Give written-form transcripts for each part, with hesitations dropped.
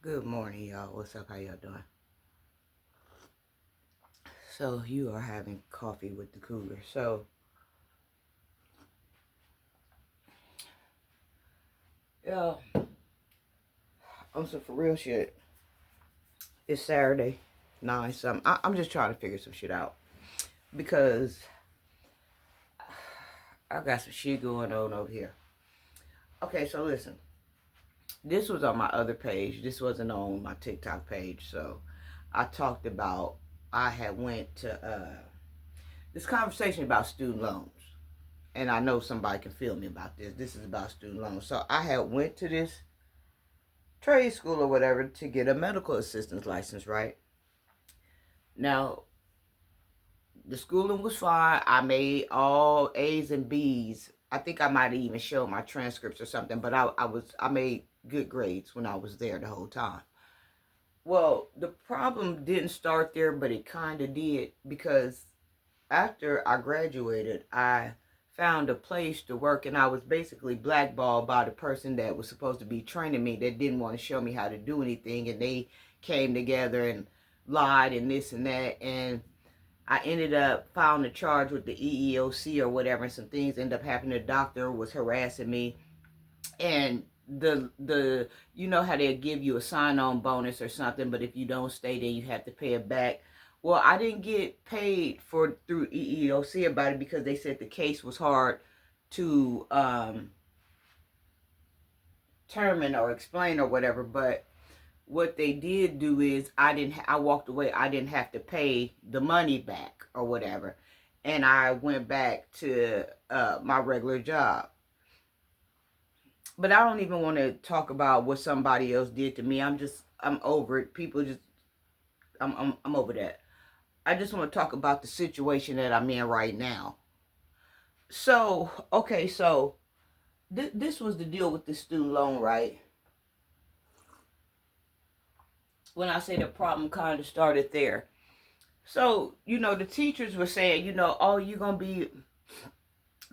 Good morning, y'all. What's up? How y'all doing? So you are having coffee with the cougar. So, yeah, I'm some for real shit. It's Saturday, 9 something. I'm just trying to figure some shit out because I got some shit going on over here. Okay, so listen. This was on my other page. This wasn't on my TikTok page. So I talked about I had went to this conversation about student loans. And I know somebody can feel me about this. This is about student loans. So I had went to this trade school or whatever to get a medical assistance license, right? Now, the schooling was fine. I made all A's and B's. I think I might even show my transcripts or something, but I made good grades when I was there the whole time. Well, the problem didn't start there, but it kind of did because after I graduated, I found a place to work, and I was basically blackballed by the person that was supposed to be training me that didn't want to show me how to do anything, and they came together and lied and this and that, and I ended up filing a charge with the EEOC or whatever, and some things ended up happening. The doctor was harassing me, and the you know how they give you a sign-on bonus or something, but if you don't stay, then you have to pay it back. Well, I didn't get paid for through EEOC about it because they said the case was hard to determine or explain or whatever. But what they did do is I walked away. I didn't have to pay the money back or whatever, and I went back to my regular job. But I don't even want to talk about what somebody else did to me. I'm over it. People just I'm over that. I just want to talk about the situation that I'm in right now. So, okay, so this was the deal with the student loan, right? When I say the problem kind of started there. So, the teachers were saying, oh, you're going to be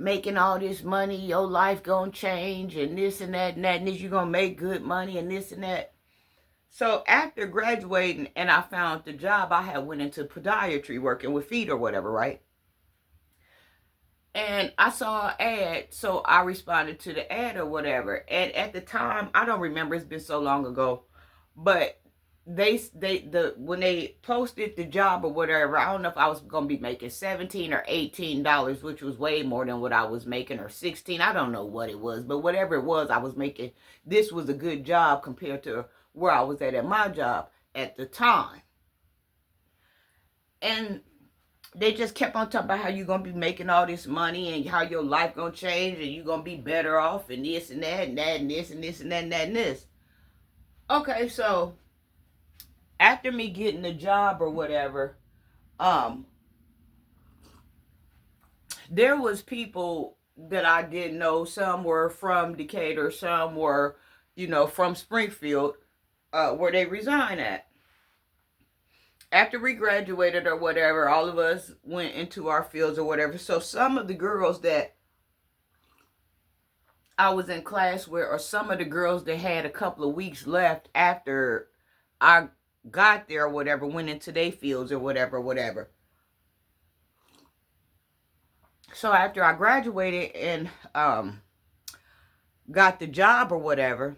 making all this money, your life going to change, and this and that and that, and this, you're going to make good money, and this and that. So after graduating and I found the job, I had went into podiatry working with feet or whatever, right? And I saw an ad, so I responded to the ad or whatever. And at the time, I don't remember, it's been so long ago, but when they posted the job or whatever, I don't know if I was gonna be making $17 or $18, which was way more than what I was making, or 16. I don't know what it was, but whatever it was, I was making. This was a good job compared to where I was at my job at the time. And they just kept on talking about how you're gonna be making all this money and how your life gonna change and you're gonna be better off and this and that and that and this and this and that and that and this. Okay, so after me getting the job or whatever, um, there was people that I didn't know. Some were from Decatur, some were, from Springfield, where they resign at. After we graduated or whatever, all of us went into our fields or whatever. So some of the girls that I was in class with, or some of the girls that had a couple of weeks left after I got there or whatever, went into their fields or whatever, whatever. So after I graduated and got the job or whatever,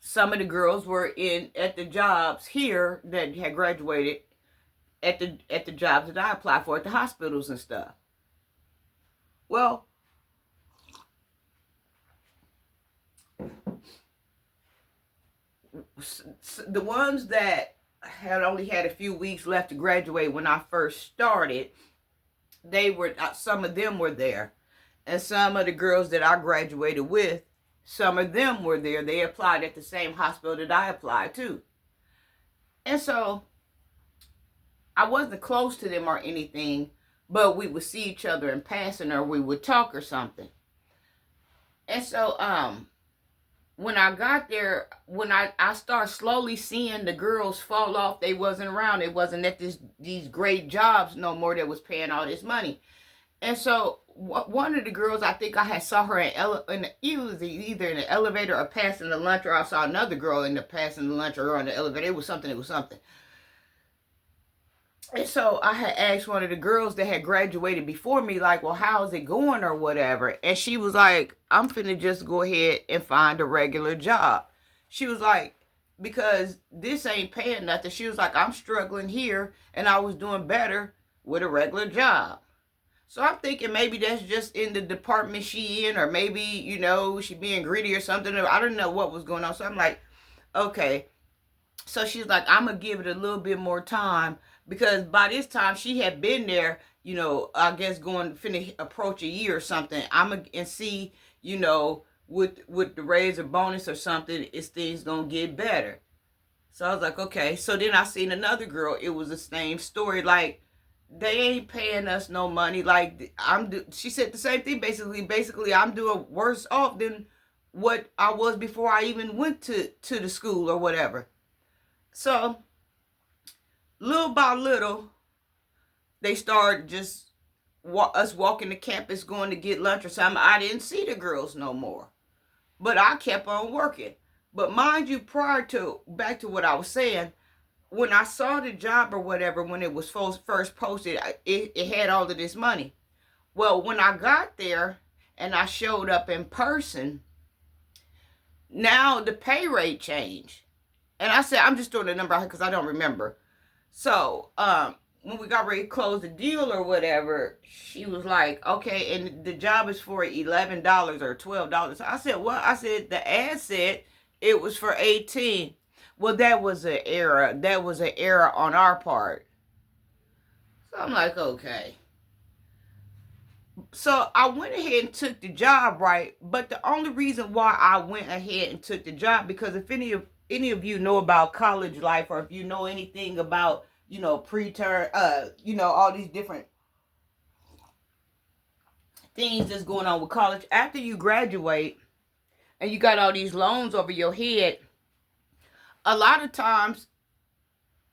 some of the girls were in at the jobs here that had graduated at the jobs that I applied for at the hospitals and stuff. Well, the ones that had only had a few weeks left to graduate when I first started, some of them were there, and some of the girls that I graduated with, some of them were there. They applied at the same hospital that I applied to, and so I wasn't close to them or anything, but we would see each other in passing, or we would talk or something. And so when I got there, when I started slowly seeing the girls fall off, they wasn't around. It wasn't at these great jobs no more that was paying all this money. And so one of the girls, I think I had saw her either in the elevator or passing the lunch, or I saw another girl in the passing the lunch or on the elevator. It was something. And so I had asked one of the girls that had graduated before me, like, well, how's it going or whatever? And she was like, I'm finna just go ahead and find a regular job. She was like, because this ain't paying nothing. She was like, I'm struggling here and I was doing better with a regular job. So I'm thinking maybe that's just in the department she in, or maybe, she being greedy or something. I don't know what was going on. So I'm like, okay. So she's like, I'm going to give it a little bit more time, because by this time she had been there, I guess finna approach a year or something. I'm going to see, with the raise or bonus or something, is things going to get better. So I was like, okay. So then I seen another girl. It was the same story. Like, they ain't paying us no money. Like, she said the same thing. Basically, I'm doing worse off than what I was before I even went to the school or whatever. So, little by little, they started just us walking the campus going to get lunch or something. I didn't see the girls no more. But I kept on working. But mind you, back to what I was saying, when I saw the job or whatever, when it was first posted, it had all of this money. Well, when I got there and I showed up in person, now the pay rate changed. And I said, I'm just throwing the number out because I don't remember. So, when we got ready to close the deal or whatever, she was like, okay, and the job is for $11 or $12. I said, well, the ad said it was for 18. Well, that was an error. That was an error on our part. So I'm like, okay. So I went ahead and took the job, right? But the only reason why I went ahead and took the job, because if any of you know about college life, or if you know anything about, preterm, all these different things that's going on with college, after you graduate and you got all these loans over your head, a lot of times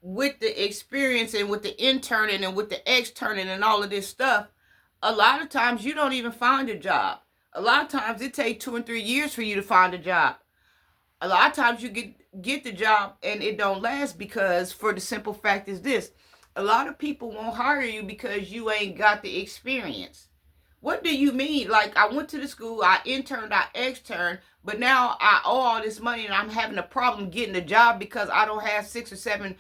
with the experience and with the interning and with the externing and all of this stuff, a lot of times you don't even find a job. A lot of times it takes 2 and 3 years for you to find a job. A lot of times you get the job and it don't last, because for the simple fact is this: a lot of people won't hire you because you ain't got the experience. What do you mean? Like, I went to the school, I interned, I externed, but now I owe all this money and I'm having a problem getting a job because I don't have 6 or 7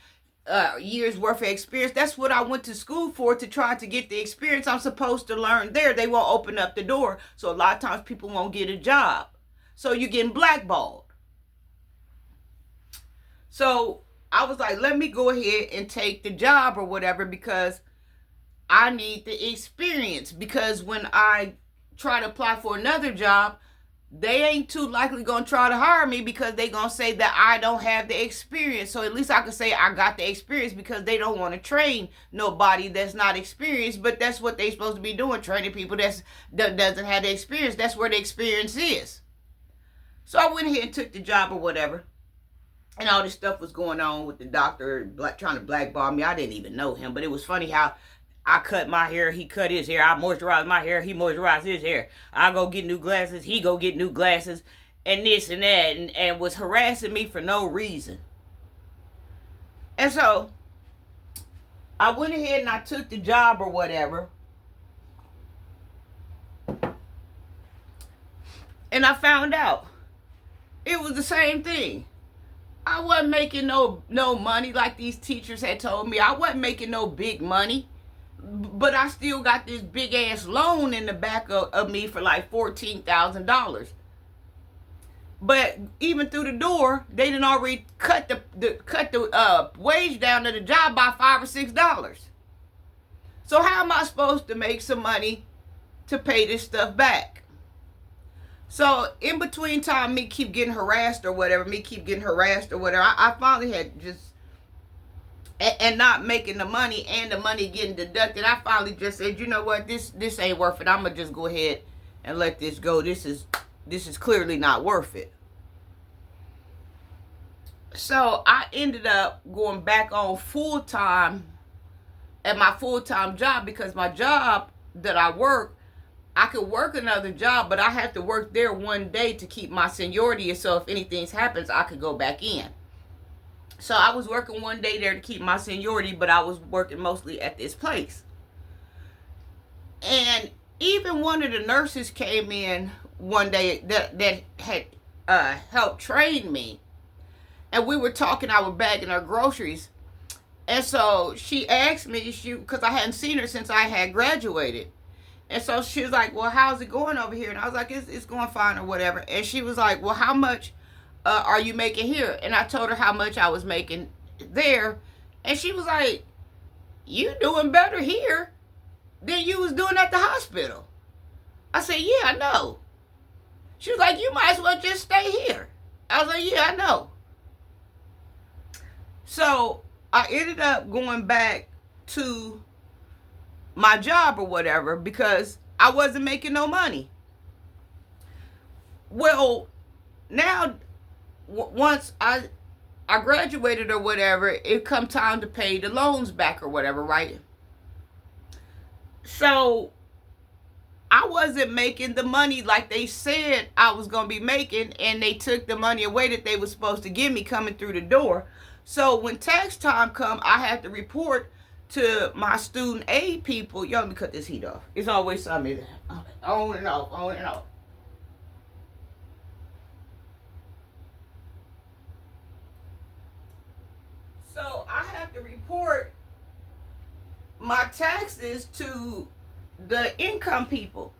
years worth of experience. That's what I went to school for, to try to get the experience I'm supposed to learn there. They won't open up the door, so a lot of times people won't get a job. So you're getting blackballed. So I was like, let me go ahead and take the job or whatever, because I need the experience. Because when I try to apply for another job, they ain't too likely going to try to hire me, because they going to say that I don't have the experience. So at least I can say I got the experience, because they don't want to train nobody that's not experienced. But that's what they supposed to be doing, training people that doesn't have the experience. That's where the experience is. So I went ahead and took the job or whatever. And all this stuff was going on with the doctor trying to blackball me. I didn't even know him, but it was funny how I cut my hair, he cut his hair. I moisturized my hair, he moisturized his hair. I go get new glasses, he go get new glasses, and this and that, and was harassing me for no reason. And so I went ahead and I took the job or whatever. And I found out it was the same thing. I wasn't making no money like these teachers had told me. I wasn't making no big money. But I still got this big ass loan in the back of me for like $14,000. But even through the door, they didn't already cut the wage down to the job by $5 or $6. So how am I supposed to make some money to pay this stuff back? So in between time, me keep getting harassed or whatever, I finally had just, and not making the money and the money getting deducted, I finally just said, you know what, this ain't worth it. I'm gonna just go ahead and let this go. This is clearly not worth it. So I ended up going back on full time at my full-time job, because my job that I work, I could work another job, but I have to work there one day to keep my seniority. And so if anything happens, I could go back in. So I was working one day there to keep my seniority, but I was working mostly at this place. And even one of the nurses came in one day that had helped train me. And we were talking, I was bagging her groceries. And so she asked me, because I hadn't seen her since I had graduated. And so she was like, well, how's it going over here? And I was like, it's going fine or whatever. And she was like, well, how much are you making here? And I told her how much I was making there. And she was like, you doing better here than you was doing at the hospital. I said, yeah, I know. She was like, you might as well just stay here. I was like, yeah, I know. So I ended up going back to my job or whatever because I wasn't making no money. Well, now once I graduated or whatever, it come time to pay the loans back or whatever, right? So I wasn't making the money like they said I was going to be making, and they took the money away that they were supposed to give me coming through the door. So when tax time come, I had to report to my student aid people. Yo, let me cut this heat off. It's always something on and off, on and off. So I have to report my taxes to the income people.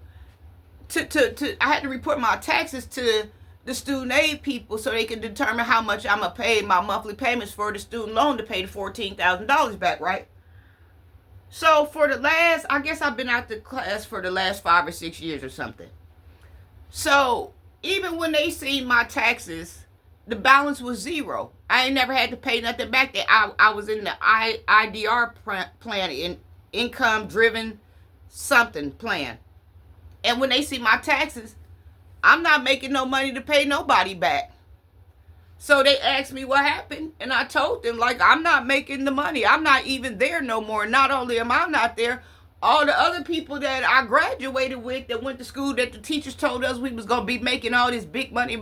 I had to report my taxes to the student aid people so they can determine how much I'm going to pay my monthly payments for the student loan to pay the $14,000 back, right? So for the last, I guess I've been out the class for the last 5 or 6 years or something. So even when they seen my taxes, the balance was zero. I ain't never had to pay nothing back there. I was in the IDR plan, in income driven something plan. And when they see my taxes, I'm not making no money to pay nobody back. So they asked me what happened, and I told them, like, I'm not making the money. I'm not even there no more. Not only am I not there, all the other people that I graduated with that went to school that the teachers told us we was going to be making all this big money,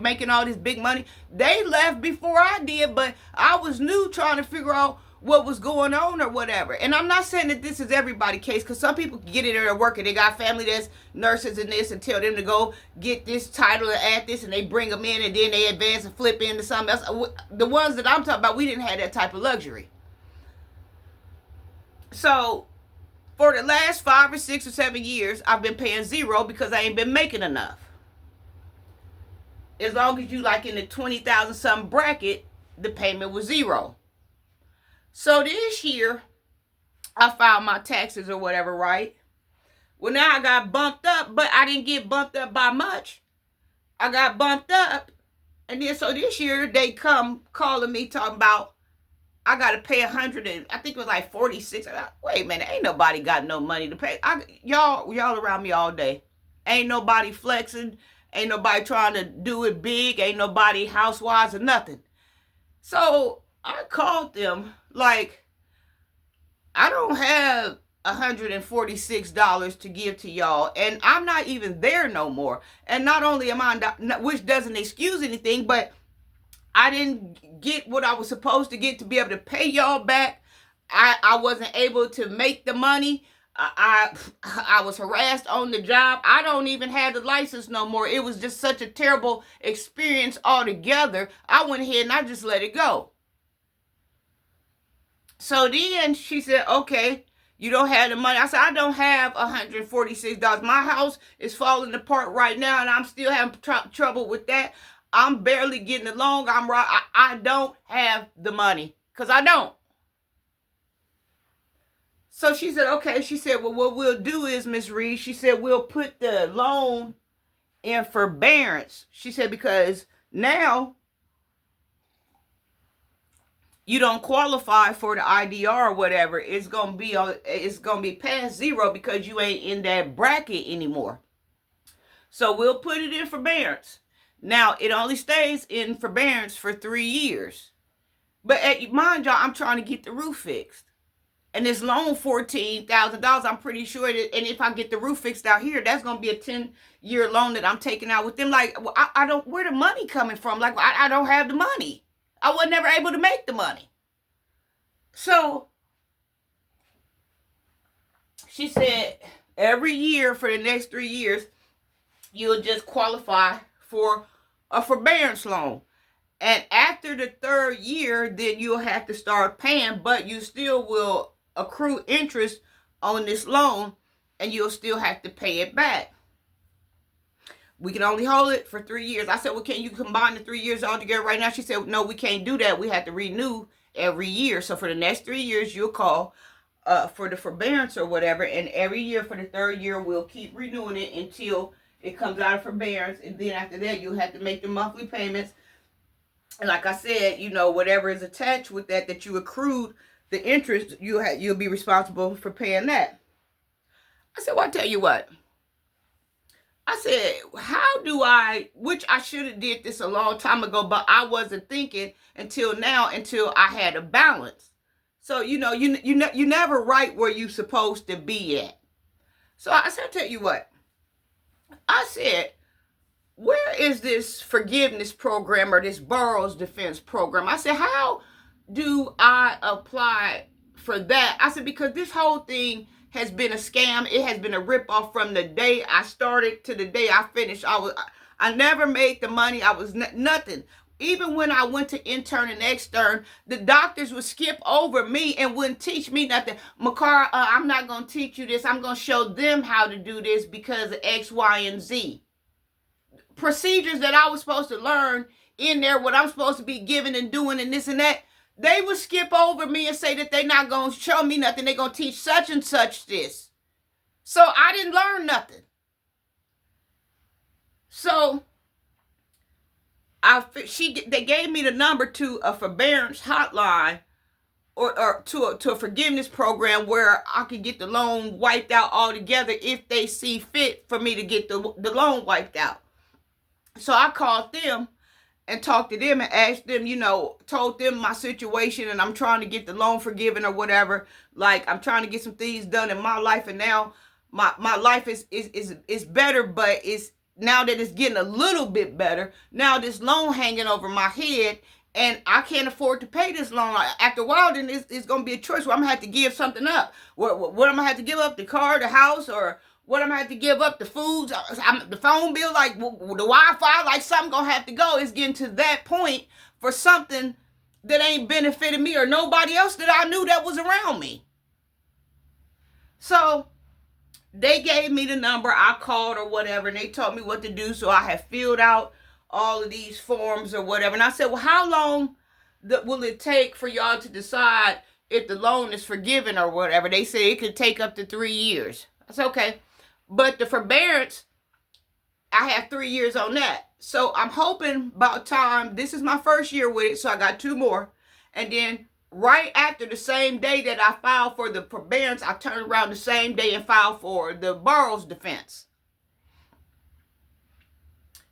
they left before I did, but I was new trying to figure out what was going on or whatever. And I'm not saying that this is everybody's case, because some people get it at work and they got family that's nurses and this and tell them to go get this title and add this, and they bring them in and then they advance and flip into something else. The ones that I'm talking about, we didn't have that type of luxury. So for the last 5 or 6 or 7 years, I've been paying zero because I ain't been making enough. As long as you like in the 20,000 something bracket, the payment was zero. So this year, I filed my taxes or whatever, right? Well, now I got bumped up, but I didn't get bumped up by much. I got bumped up, and then so this year, they come calling me talking about I got to pay 100 and I think it was like 46. Wait a minute, ain't nobody got no money to pay. Y'all around me all day. Ain't nobody flexing. Ain't nobody trying to do it big. Ain't nobody housewives or nothing. So I called them like, I don't have $146 to give to y'all, and I'm not even there no more. And not only am I not, which doesn't excuse anything, but I didn't get what I was supposed to get to be able to pay y'all back. I wasn't able to make the money. I was harassed on the job. I don't even have the license no more. It was just such a terrible experience altogether. I went ahead and I just let it go. So then she said, okay, you don't have the money. I said, I don't have $146. My house is falling apart right now, and I'm still having trouble with that. I'm barely getting along. I don't have the money, because I don't. So she said, okay. She said, well, what we'll do is, Miss Reed, she said, we'll put the loan in forbearance. She said, because now you don't qualify for the IDR or whatever. It's gonna be past zero because you ain't in that bracket anymore. So we'll put it in forbearance. Now it only stays in forbearance for 3 years. But mind y'all, I'm trying to get the roof fixed. And this loan, $14,000, I'm pretty sure that, and if I get the roof fixed out here, that's going to be a 10-year loan that I'm taking out with them. Like, I don't, where the money coming from? Like, I don't have the money. I was never able to make the money. So she said, every year for the next 3 years, you'll just qualify for a forbearance loan. And after the 3rd year, then you'll have to start paying, but you still will accrue interest on this loan, and you'll still have to pay it back. We can only hold it for 3 years. I said, well, can you combine the 3 years all together right now? She said, no, we can't do that. We have to renew every year. So for the next 3 years, you'll call for the forbearance or whatever, and every year for the 3rd year, we'll keep renewing it until it comes out of forbearance, and then after that, you'll have to make the monthly payments. And like I said, you know, whatever is attached with that you accrued, the interest, you'll be responsible for paying that. I said, well, I tell you what. I said, how do which I should have did this a long time ago, but I wasn't thinking until now, until I had a balance. So, you know, you never right where you're supposed to be at. So I said, I'll tell you what. I said, where is this forgiveness program or this borrower's defense program? I said, how do I apply for that? I said, because this whole thing has been a scam. It has been a ripoff from the day I started to the day I finished. I never made the money. I was nothing. Even when I went to intern and extern, the doctors would skip over me and wouldn't teach me nothing. Makara, I'm not going to teach you this. I'm going to show them how to do this because of X, Y, and Z. Procedures that I was supposed to learn in there, what I'm supposed to be giving and doing and this and that, they would skip over me and say that they're not going to show me nothing. They're going to teach such and such this. So I didn't learn nothing. So they gave me the number to a forbearance hotline or to a forgiveness program where I could get the loan wiped out altogether if they see fit for me to get the loan wiped out. So I called them and talked to them and asked them, you know, told them my situation and I'm trying to get the loan forgiven or whatever. Like, I'm trying to get some things done in my life, and now my life is better, but it's now that it's getting a little bit better. Now this loan hanging over my head and I can't afford to pay this loan. After a while, then it's going to be a choice where I'm going to have to give something up. What am I going to have to give up? The car, the house, or what am I going to have to give up? The foods, the phone bill, like the Wi-Fi, like something going to have to go. It's getting to that point for something that ain't benefited me or nobody else that I knew that was around me. So they gave me the number. I called or whatever, and they told me what to do. So I have filled out all of these forms or whatever. And I said, well, how long will it take for y'all to decide if the loan is forgiven or whatever? They said it could take up to 3 years. I said, okay. But the forbearance, I have 3 years on that. So I'm hoping about time, this is my first year with it, so I got 2 more. And then right after the same day that I filed for the forbearance, I turned around the same day and filed for the borrower's defense.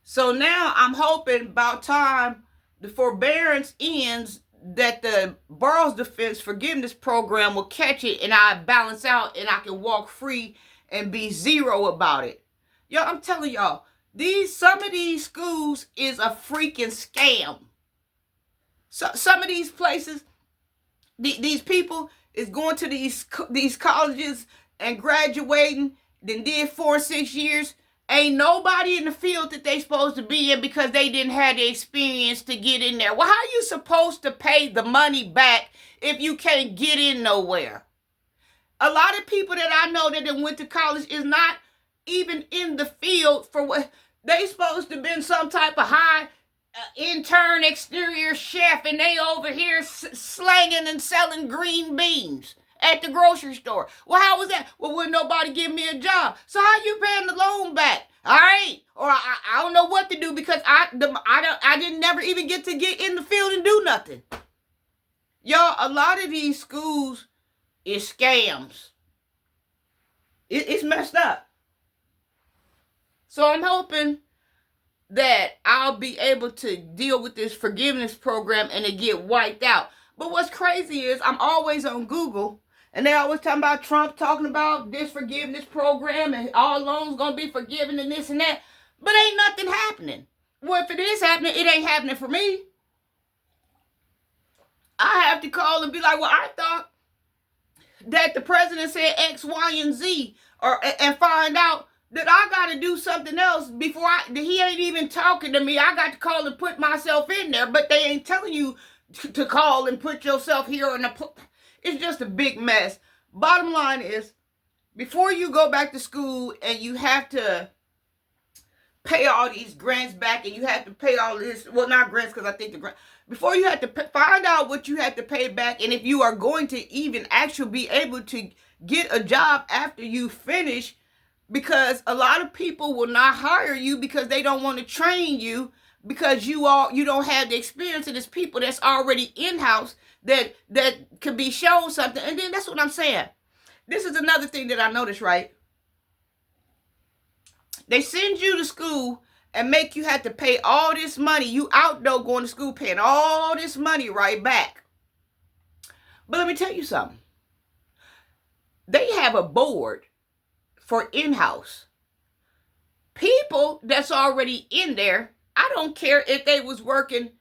So now I'm hoping about time the forbearance ends that the borrower's defense forgiveness program will catch it and I balance out and I can walk free and be zero about it. Yo, I'm telling y'all, some of these schools is a freaking scam. So some of these places, these people is going to these colleges and graduating, then did 4 or 6 years. Ain't nobody in the field that they supposed to be in because they didn't have the experience to get in there. Well, how are you supposed to pay the money back if you can't get in nowhere? A lot of people that I know that went to college is not even in the field for what they supposed to have been, some type of high intern exterior chef, and they over here slanging and selling green beans at the grocery store. Well, how was that? Well, wouldn't nobody give me a job? So how you paying the loan back? All right, or I don't know what to do because I didn't never even get to get in the field and do nothing. Y'all, a lot of these schools is scams. It's messed up. So I'm hoping that I'll be able to deal with this forgiveness program and it get wiped out. But what's crazy is I'm always on Google And they always talking about Trump talking about this forgiveness program and all loans gonna be forgiven and this and that. But ain't nothing happening. Well, if it is happening, it ain't happening for me. I have to call and be like, well, I thought that the president said X, Y, and Z, and find out that I got to do something else before he ain't even talking to me. I got to call and put myself in there, but they ain't telling you to call and put yourself here. It's just a big mess. Bottom line is, before you go back to school and you have to pay all these grants back and you have to pay all this, well, not grants, because I think the grant, before you have to find out what you have to pay back, and if you are going to even actually be able to get a job after you finish, because a lot of people will not hire you because they don't want to train you, because you don't have the experience, and it's people that's already in-house that could be shown something. And then that's what I'm saying. This is another thing that I noticed, right? They send you to school and make you have to pay all this money. You out though going to school paying all this money right back. But let me tell you something. They have a board for in-house. People that's already in there, I don't care if they was working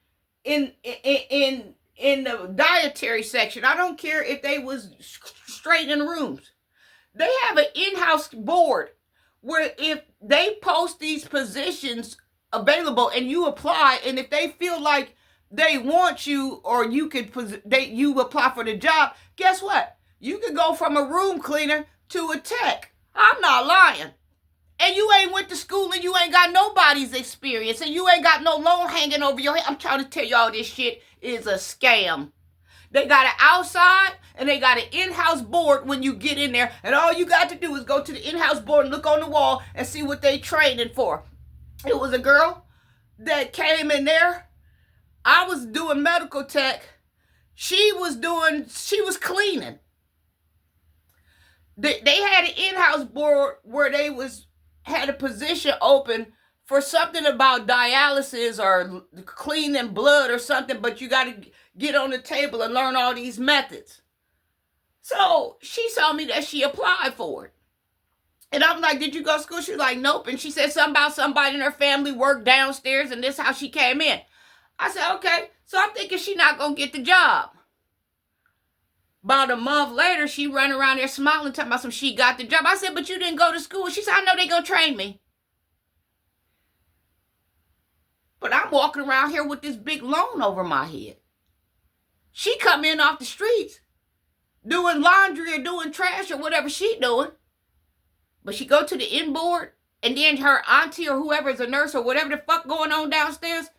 in the dietary section. I don't care if they was straight in rooms. They have an in-house board where if they post these positions available and you apply, and if they feel like they want you, or you apply for the job, guess what? You could go from a room cleaner to a tech. I'm not lying. And you ain't went to school and you ain't got nobody's experience and you ain't got no loan hanging over your head. I'm trying to tell y'all, this shit is a scam. They got it outside and they got an in-house board when you get in there. And all you got to do is go to the in-house board and look on the wall and see what they training for. It was a girl that came in there. I was doing medical tech. She was cleaning. They had an in-house board where they had a position open for something about dialysis or cleaning blood or something, but you got to get on the table and learn all these methods. So she saw me that she applied for it. And I'm like, did you go to school? She's like, nope. And she said something about somebody in her family worked downstairs and this is how she came in. I said, okay. So I'm thinking she's not going to get the job. About a month later, she run around there smiling, talking about she got the job. I said, but you didn't go to school. She said, I know they going to train me. But I'm walking around here with this big loan over my head. She come in off the streets doing laundry or doing trash or whatever she doing. But she go to the inboard, and then her auntie or whoever is a nurse or whatever the fuck going on downstairs,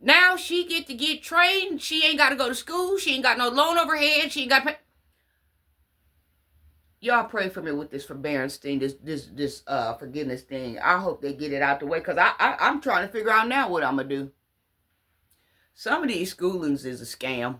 now she get trained. She ain't got to go to school. She ain't got no loan over her head. She ain't got to pay. Y'all pray for me with this forbearance thing, this forgiveness thing. I hope they get it out the way, because I'm trying to figure out now what I'm going to do. Some of these schoolings is a scam.